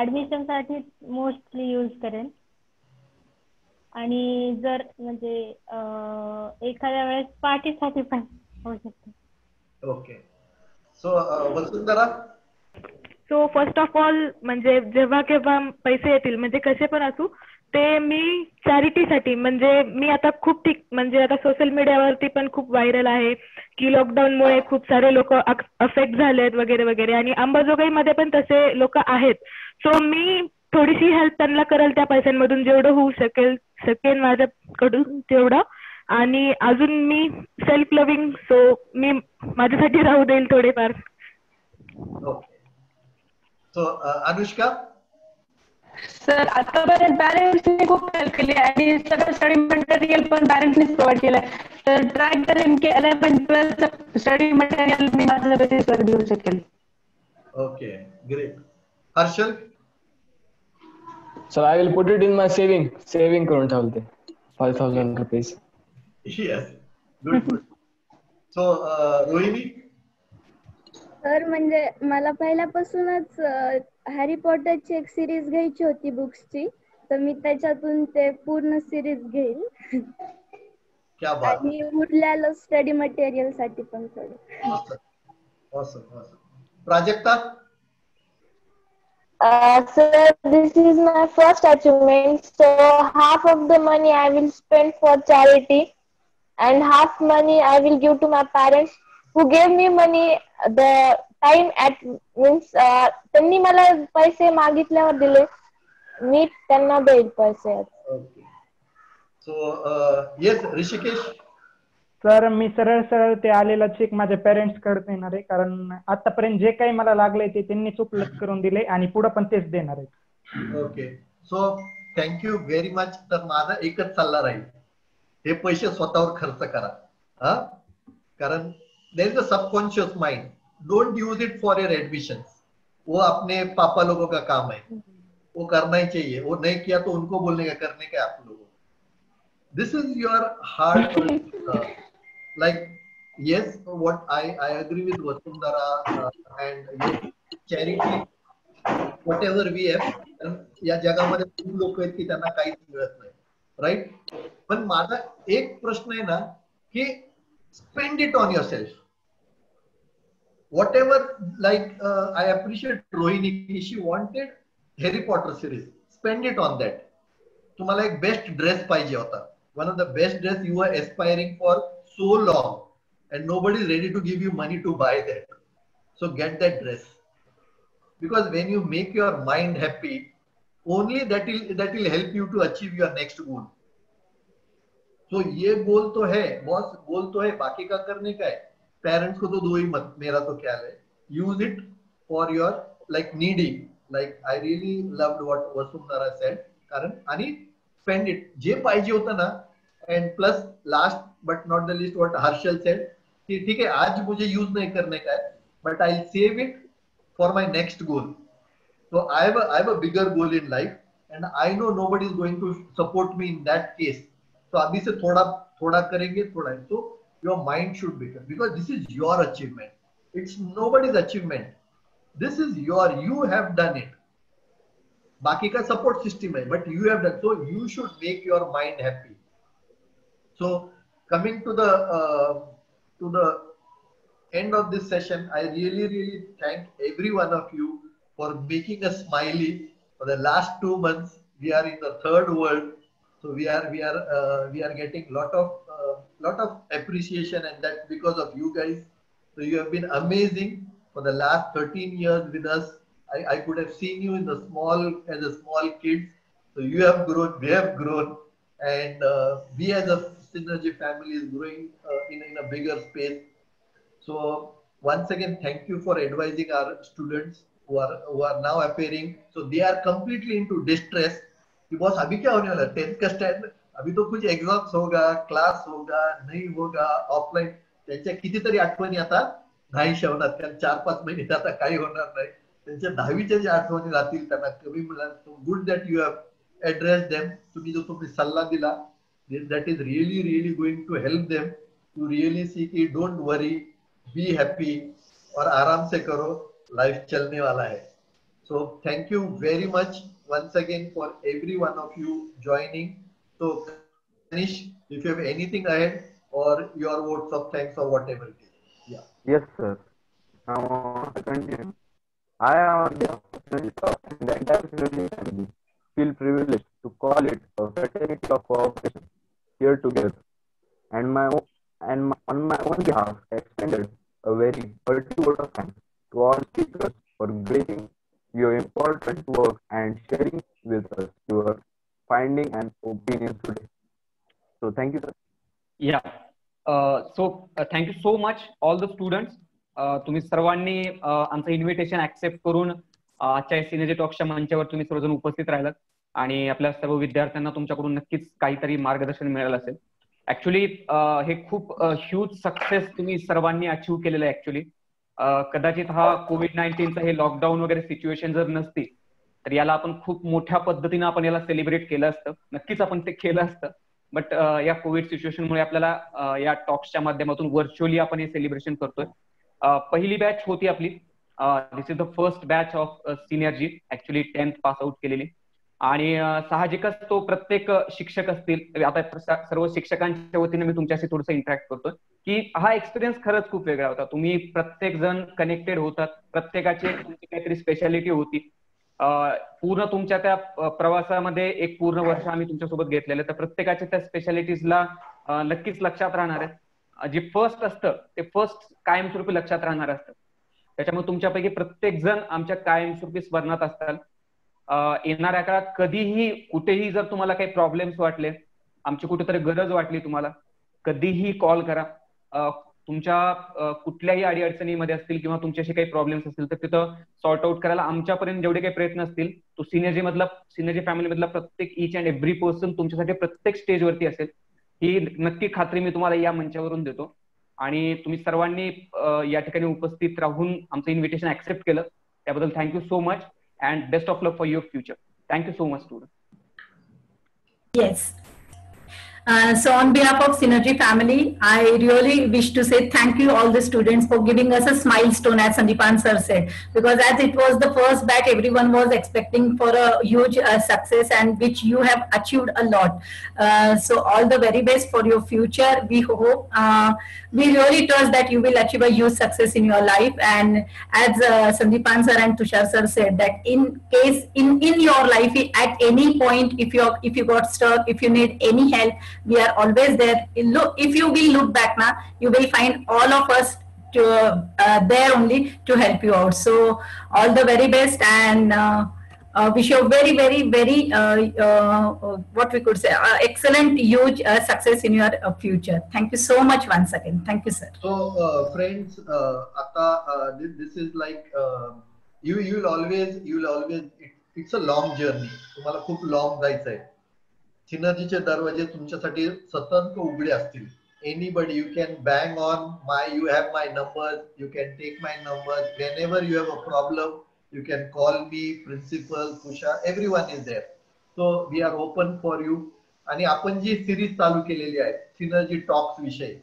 Admission साठी मोस्टली यूज करेन. आणि जर म्हणजे एखाद्या वेळेस पार्टीसाठी पण होऊ शकते. Okay. So, Vasundhara? So first of all म्हणजे जेव्हा केव्हा पैसे येतील म्हणजे कसे पण असू ते मी चॅरिटीसाठी म्हणजे मी आता खूप म्हणजे आता सोशल मीडियावरती पण खूप व्हायरल आहे की लॉकडाऊनमुळे खूप सारे लोक अफेक्ट झालेत वगैरे वगैरे आणि अंबाजोगाईमध्ये पण तसे लोक आहेत. सो मी थोडीशी हेल्प त्यांना करेल त्या पैशांमधून जेवढं होऊ शकेल माझ्याकडून तेवढं. आणि अजून मी सेल्फ लव्हिंग सो मी माझ्यासाठी राहू देईल थोडेफार. So, Anushka? सर आतापर्यंत पॅरेंट्सने खूप हेल्प केली आणि सगळं स्टडी मटेरियल पण पॅरेंट्सनीच प्रोव्हाइड केलंय. तर ट्राय करेन की 11-12 स्टडी मटेरियल मी माझ्या बेसिसवर देऊ शकेल. Okay, great. Harshal? So I will put it in my saving करून ठेवते 5,000 rupees. Yes, good. So, Rohini? तर म्हणजे मला पहिल्यापासूनच हॅरी पॉटरची एक सिरीज घ्यायची होती बुक्सची, तर मी त्याच्यातून ते पूर्ण सिरीज घेईल. क्या बात. आणि उरलेलं स्टडी मटेरियल साठी पण थोडं. Awesome. Prajakta? Sir, this is my first achievement. So half of the money I will spend for charity, and half money I will give to my parents who gave me money the time at means त्यांनी मला पैसे मागितल्यावर दिले, मी त्यांना देईल पैसे. So, yes, Rishikesh? Sir मी सरळ ते आलेला चेक माझ्या पेरेंट्स कडे देणार आहे, कारण आतापर्यंत जे काही मला लागलंय ते त्यांनीच उपलब्ध करून दिले आणि पुढे पण तेच देणार आहेत. Okay. So thank you very much. तर माझा एकच सल्ला राहील, हे पैसे स्वतःवर खर्च करा. कारण there is a subconscious mind, don't use it for your admission. वो अपने पापा लोगों का काम है, वो करना ही चाहिए. वो नहीं किया तो उनको बोलने का, करने का आप लोगों. This is your hard. Like, yes, what I agree with Vasundhara and yes, charity, whatever we have, या जगामध्ये खूप लोक आहेत की त्यांना काहीच मिळत नाही, राईट. पण माझा एक प्रश्न आहे ना की spend it on your self. whatever, like I appreciate Rohini, she wanted Harry Potter series. Spend it on that. तुम्हाला एक बेस्ट ड्रेस पाहिजे होता, one of the best dress you were aspiring for so long, and nobody is ready to give you money to buy that. So get that dress, because when you make your mind happy, only that will help you to achieve your next goal. So ये गोल तो है boss, गोल तो है, बाकी का करने का है. पेरेंट्स को तो दो ही मत, मेरा तो ख्याल है. Use it for your like needing. Like I really loved what Vasundhara said. कारण आणि स्पेंड इट जे पाहिजे होतं ना. And plus last but not the list what Harshal said कि ठीक है आज मुझे यूज नहीं करने का है, but I save it for my next goal. So I have a bigger goal in life, and I know nobody is going to support me in that case. So अभी से थोड़ा करेंगे, थोड़ा. So your mind should be, because this is your achievement. It's nobody's achievement. This is you have done it. बाकी का support system है, but you have done. So you should make your mind happy. So coming to the end of this session, I really thank every one of you for making us smiley. For the last 2 months, we are in the third world, so we are getting lot of appreciation, and that's because of you guys. So you have been amazing for the last 13 years with us. I could have seen you as a small kid. So you have grown, we have grown, and we as a Synergy family is growing in a bigger space. So once again, thank you for advising our students who are now appearing. So they are completely into distress. कि boss अभी क्या होने वाला है, 10th का stand, अभी तो कुछ एग्जाम्स होगा, क्लास होगा, नहीं होगा, ऑफलाईन. त्यांच्या कितीतरी आठवणी आता नाही शेवणार, कारण 4-5 महिने आता काही होणार नाही. त्यांच्या 10वीच्या ज्या आठवणी राहतील त्यांना कमी मिळणार. Good that you have address them. तुम्ही जो तुम्ही सल्ला दिला, that is really going to help them to really see कि don't worry, be happy और आराम से करो, लाइफ चलने वाला है. So thank you very much once again for every one of you joining. So Manish, if you have anything ahead or your words of thanks or whatever it is. Yeah. Yes, sir. Now I continue. I am on the opportunity and the entire Synergy family feel privileged to call it a fraternity of cooperation here together. And on my own behalf, I extended a very hearty vote of thanks to all speakers for gracing your important work and sharing with us your findings and opinions today. So thank you, sir. Yeah. Thank you so much all the students. तुम्ही सर्वांनी आमचं invitation accept करून आजच्या synergy टॉक्सच्या मंचावर तुम्ही सर्वजण उपस्थित राहिलात आणि आपल्या सर्व विद्यार्थ्यांना तुमच्याकडून नक्कीच काहीतरी मार्गदर्शन मिळालं असेल. ऍक्च्युली हे खूप ह्यूज सक्सेस तुम्ही सर्वांनी अचीव्ह केलेलं आहे. ऍक्च्युली कदाचित हा कोविड-19चा हे लॉकडाऊन वगैरे सिच्युएशन जर नसती तर याला आपण खूप मोठ्या पद्धतीनं आपण याला सेलिब्रेट केलं असतं. नक्कीच आपण ते केलं असतं. बट या कोविड सिच्युएशनमुळे आपल्याला या टॉक्सच्या माध्यमातून व्हर्च्युअली आपण हे सेलिब्रेशन करतोय. पहिली बॅच होती आपली. This is the first batch of synergy, actually 10th pass out केलेली. आणि साहजिकच तो प्रत्येक शिक्षक असतील, आता सर्व शिक्षकांच्या वतीने मी तुमच्याशी थोडंसं इंटरॅक्ट करतोय की हा एक्सपिरियन्स खरंच खूप वेगळा होता. तुम्ही प्रत्येक जण कनेक्टेड होतात, प्रत्येकाची काहीतरी स्पेशालिटी होती. पूर्ण तुमच्या त्या प्रवासामध्ये एक पूर्ण वर्ष आम्ही तुमच्यासोबत घेतलेलं, तर प्रत्येकाच्या त्या स्पेशालिटीजला नक्कीच लक्षात राहणार आहे. जे फर्स्ट असतं ते फर्स्ट कायमस्वरूपी लक्षात राहणार असतं. त्याच्यामुळे तुमच्यापैकी प्रत्येक जण आमच्या कायमस्वरूपी स्मरणात असतात. येणाऱ्या काळात कधीही कुठेही जर तुम्हाला काही प्रॉब्लेम्स वाटले, आमची कुठेतरी गरज वाटली, तुम्हाला कधीही कॉल करा. तुमच्या कुठल्याही अडीअडचणीमध्ये असतील किंवा तुमच्याशी काही प्रॉब्लेम्स असतील तर तिथं सॉर्ट आउट करायला आमच्यापर्यंत जेवढे काही प्रयत्न असतील तो सिनर्जी फॅमिली मधला प्रत्येक ईच अँड एव्हरी पर्सन तुमच्यासाठी प्रत्येक स्टेजवरती असेल, ही नक्की खात्री मी तुम्हाला या मंचावरून देतो. आणि तुम्ही सर्वांनी या ठिकाणी उपस्थित राहून आमचं इन्व्हिटेशन ऍक्सेप्ट केलं त्याबद्दल thank you so much and best of luck for your future. Thank you so much, students. Yes. So on behalf of Synergy family, I really wish to say thank you all the students for giving us a milestone, as Sandeepan sir said, because as it was the first batch, everyone was expecting for a huge success, and which you have achieved a lot. So all the very best for your future. We hope, we really trust that you will achieve a huge success in your life. And as Sandeepan sir and Tushar sir said, that in case in your life at any point, if you got stuck, if you need any help, we are always there. If you will look back now, you will find all of us there only to help you out. So all the very best, and wish you very what we could say excellent, huge success in your future. Thank you so much once again. Thank you, sir. So friends, this is like you will always it's a long journey. तुम्हाला खूप long जायचं आहे. सिनर्जीचे दरवाजे तुमच्यासाठी सतत उघडे असतील. Anybody, you can bang on you have my numbers, you can take my numbers. Whenever you have a problem, you can call me, principal, Kusha, everyone is there. So we are open for you. आणि आपण जी series चालू केलेली आहे synergy talks विषयी,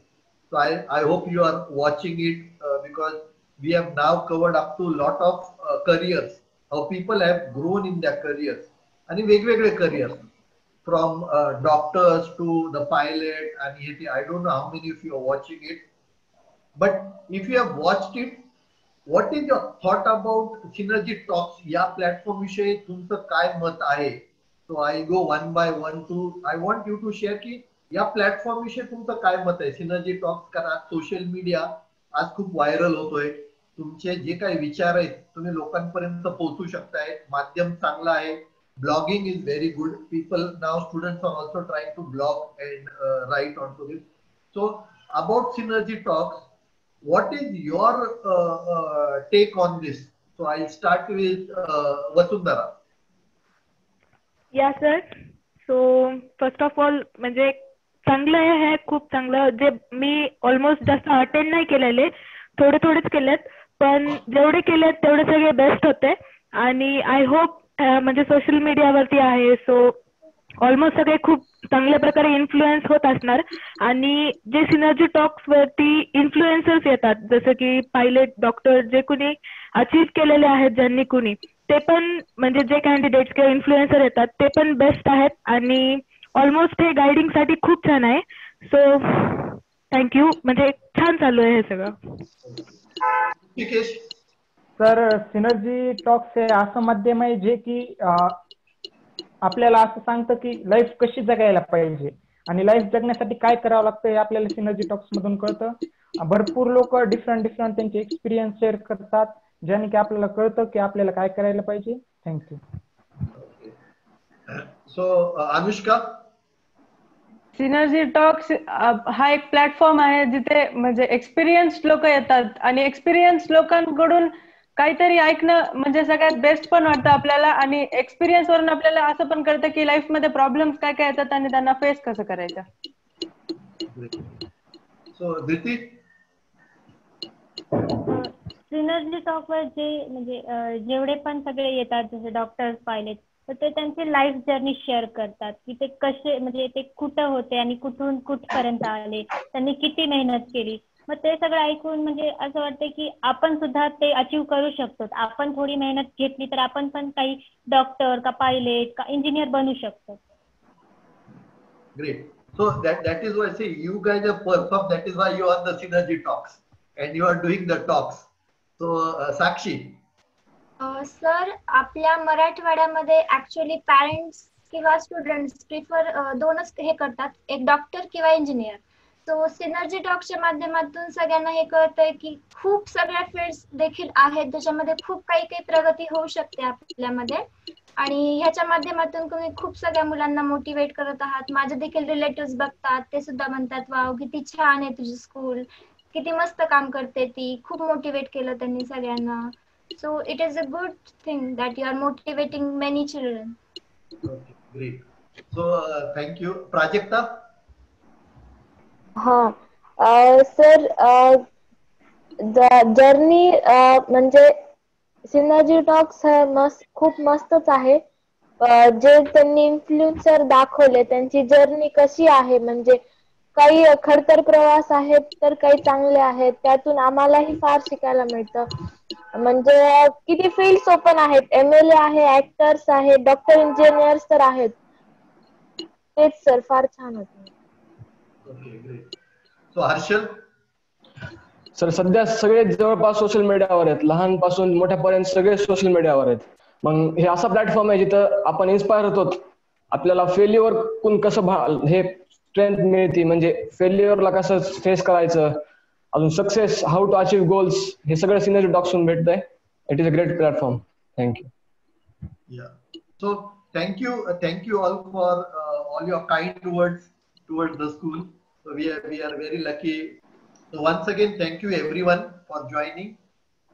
so I hope you are watching it because we have now covered up to lot of careers, how people have grown in their careers, आणि वेगवेगळे careers from doctors to the pilot, and I don't know how many of you are watching it, but if you have watched it, what is your thought about Synergy Talks या platform विषयी तुमचं काय मत आहे? So I go one by one to I want you to share की या platform विषयी तुमचं काय मत आहे Synergy Talks. कारण आज सोशल मीडिया आज खूप व्हायरल होतोय. तुमचे जे काही विचार आहेत तुम्ही लोकांपर्यंत पोहोचू शकताय. माध्यम चांगला आहे. Blogging is very good. People now, students are also trying to blog and write onto this. So about Synergy Talks, what is your take on this? So I'll start with Vasundhara. या sir. So first of all म्हणजे चांगलं आहे, खूप चांगलं. जे मी almost जास्त attend नाही केलेले, थोडेच केलेत, पण जेवढे केलेत तेवढे सगळे बेस्ट होते. आणि आय होप म्हणजे सोशल मीडियावरती आहे, सो ऑलमोस्ट सगळे खूप चांगल्या प्रकारे इन्फ्लुएन्स होत असणार. आणि जे सिनर्जी टॉक्स वरती इन्फ्लुएन्सर्स येतात, जसं की पायलट, डॉक्टर, जे कुणी अचीव्ह केलेले आहेत ज्यांनी कुणी, ते पण म्हणजे जे कॅन्डिडेट्स किंवा इन्फ्लुएन्सर येतात ते पण बेस्ट आहेत. आणि ऑलमोस्ट हे गायडिंग साठी खूप छान आहे. So thank you. म्हणजे छान चालू आहे हे सगळं. तर सिनर्जी टॉक्स हे असं माध्यम आहे जे की आपल्याला असं सांगतं की लाईफ कशी जगायला पाहिजे आणि लाईफ जगण्यासाठी काय करावं लागतं हे आपल्याला सिनर्जी टॉक्स मधून कळतं. भरपूर लोक डिफरंट त्यांचे एक्सपिरियन्स शेअर करतात, ज्याने की आपल्याला कळतं की आपल्याला काय करायला पाहिजे. थँक्यू. सो अनुष्का. सिनर्जी टॉक्स हा एक प्लॅटफॉर्म आहे जिथे म्हणजे एक्सपिरियन्स लोक येतात आणि एक्सपिरियन्स लोकांकडून काहीतरी ऐकणं म्हणजे सगळ्यात बेस्ट पण वाटतं आपल्याला. आणि एक्सपिरियन्स वरून आपल्याला असं पण कळतं की लाईफ मध्ये प्रॉब्लेम्स काय काय येतात आणि त्यांना फेस कसं करायचं. सो दिती. सिनर्जी टॉक वर जे म्हणजे जेवढे पण सगळे येतात जसे डॉक्टर्स, पायलट, तर ते त्यांची लाईफ जर्नी शेअर करतात की ते कसे म्हणजे ते कुठं होते आणि कुठून कुठपर्यंत आले, त्यांनी किती मेहनत केली. मग ते सगळं ऐकून म्हणजे असं वाटतं की आपण सुद्धा ते अचीव्ह करू शकतो. आपण थोडी मेहनत घेतली तर आपण पण काही डॉक्टर का पायलट का इंजिनियर बनू शकतो. Great. So that is why I say you guys have performed. That is why you are the Synergy Talks and you are doing the talks. So Sakshi. Sir, आपल्या मराठवाड्यामध्ये actually parents किंवा students prefer दोनच हे करतात, एक doctor किंवा engineer. सो synergy टॉक्सच्या माध्यमातून सगळ्यांना हे कळतंय की खूप सगळ्या फील्ड्स देखील आहेत ज्याच्यामध्ये खूप काही प्रगती होऊ शकते आपल्यामध्ये. आणि ह्याच्या माध्यमातून तुम्ही खूप सगळ्या मुलांना मोटिवेट करत आहात. माझे देखील रिलेटिव्ह बघतात, ते सुद्धा म्हणतात वाव किती छान आहे तुझी स्कूल, किती मस्त काम करते ती, खूप मोटिवेट केलं त्यांनी सगळ्यांना. So it is a good thing that you are motivating many children. Okay, great. So thank you. Prajakta. Sir, journey म्हणजे सिनर्जी टॉक्स खूप मस्तच आहे. जे त्यांनी इन्फ्लुएन्सर दाखवले त्यांची जर्नी कशी आहे, म्हणजे काही खडतर प्रवास आहेत तर काही चांगले आहेत. त्यातून आम्हालाही फार शिकायला मिळतं. म्हणजे किती फील्ड्स ओपन आहेत, MLA आहे, ऍक्टर्स आहेत, डॉक्टर, इंजिनियर्स तर आहेत. तेच सर फार छान होते. Okay, great. So Harshal. Sir, सध्या सगळे जवळपास सोशल मीडियावर आहेत, लहानपासून मोठ्यापर्यंत सगळे सोशल मीडियावर आहेत. मग हे असा प्लॅटफॉर्म आहे जिथं आपण इन्स्पायर होतो. आपल्याला फेल्युअर कोण कसं हे स्ट्रेंथ मिळते, म्हणजे फेल्युअरला कसं फेस करायचं, अजून success, how to achieve goals, हे सगळं सिनर्जी टॉक्सहून भेटतंय. It is a great platform. Thank you. Yeah. So thank you all for all your kind words towards the school. So we are very lucky. So once again, thank you everyone for joining.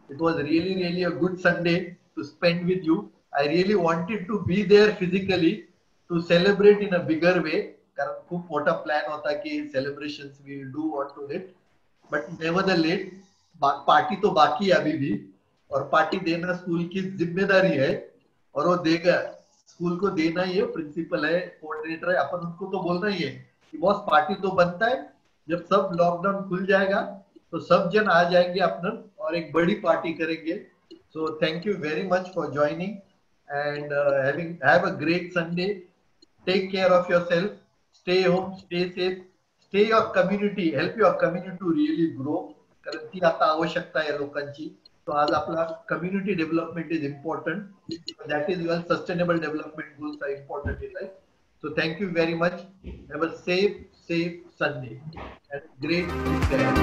It was really a good Sunday to spend with you. I really wanted to be there physically to celebrate in a bigger way. कारण खूप मोठा plan होता की celebrations we do want to it, but nevertheless party तो बाकी है अभी भी, और पार्टी देना स्कूल की जिम्मेदारी है और वो देगा. स्कूल को देना ही है, प्रिंसिपल है, कोऑर्डिनेटर है, अपन उनको तो बोलना ही है कि बॉस पार्टी तो बनता है. जब सब लॉकडाउन खुल जाएगा तो सब जन आ जाएंगे अपना और एक बड़ी पार्टी करेंगे. So thank you very much for joining and have a great Sunday. Take care of yourself. Stay home. Stay safe. Stay your community. Help your community to really grow. कारण ती आता आवश्यकता आहे लोकांची. So आज आपला community development is important. That is your sustainable development goals are important in life. So thank you very much. Have a safe Sunday and great weekend.